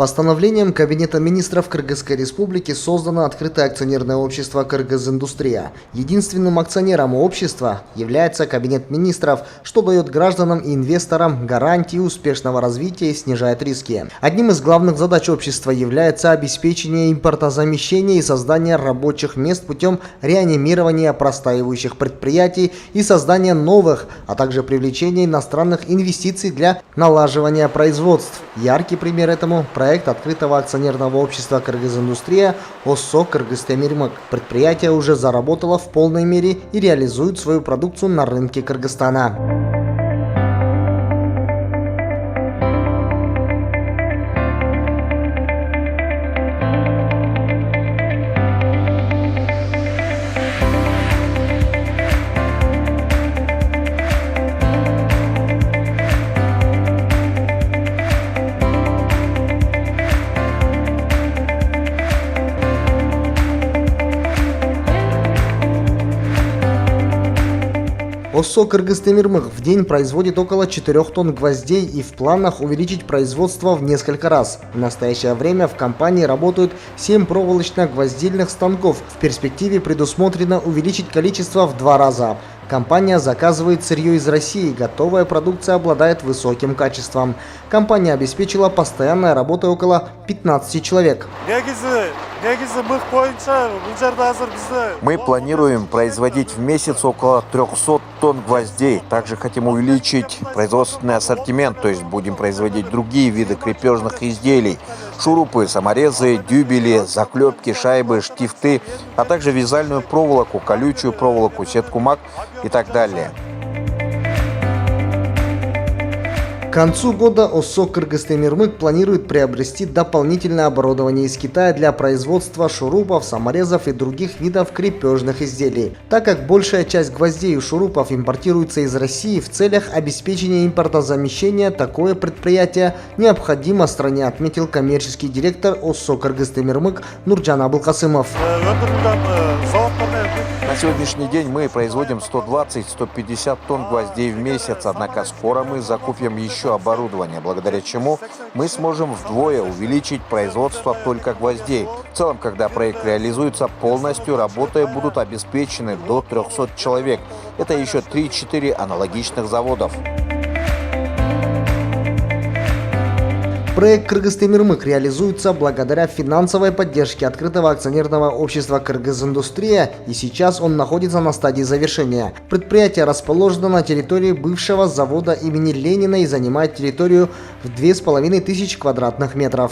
Постановлением Кабинета министров Кыргызской Республики создано открытое акционерное общество «Кыргызиндустрия». Единственным акционером общества является Кабинет министров, что дает гражданам и инвесторам гарантии успешного развития и снижает риски. Одним из главных задач общества является обеспечение импортозамещения и создание рабочих мест путем реанимирования простаивающих предприятий и создания новых, а также привлечения иностранных инвестиций для налаживания производств. Яркий пример этому – проект открытого акционерного общества «Кыргызиндустрия» ОСО «Кыргызтемирмык». Предприятие уже заработало в полной мере и реализует свою продукцию на рынке Кыргызстана. ОСО «Кыргызтемирмык» в день производит около 4 тонн гвоздей и в планах увеличить производство в несколько раз. В настоящее время в компании работают 7 проволочно-гвоздильных станков. В перспективе предусмотрено увеличить количество в 2 раза. Компания заказывает сырье из России, готовая продукция обладает высоким качеством. Компания обеспечила постоянной работой около 15 человек. Мы планируем производить в месяц около 300 тонн гвоздей. Также хотим увеличить производственный ассортимент, то есть будем производить другие виды крепежных изделий. Шурупы, саморезы, дюбели, заклепки, шайбы, штифты, а также вязальную проволоку, колючую проволоку, сетку МАК и так далее. К концу года ОСО «Кыргызтемирмык» планирует приобрести дополнительное оборудование из Китая для производства шурупов, саморезов и других видов крепежных изделий. Так как большая часть гвоздей и шурупов импортируется из России, в целях обеспечения импортозамещения такое предприятие необходимо стране, отметил коммерческий директор ОСО «Кыргызтемирмык» Нурджан Абылкасымов. На сегодняшний день мы производим 120-150 тонн гвоздей в месяц, однако скоро мы закупим еще оборудование, благодаря чему мы сможем вдвое увеличить производство только гвоздей. В целом, когда проект реализуется полностью, работой будут обеспечены до 300 человек. Это еще 3-4 аналогичных заводов. Проект «Кыргызтемирмык» реализуется благодаря финансовой поддержке открытого акционерного общества «Кыргызиндустрия», и сейчас он находится на стадии завершения. Предприятие расположено на территории бывшего завода имени Ленина и занимает территорию в 2500 квадратных метров.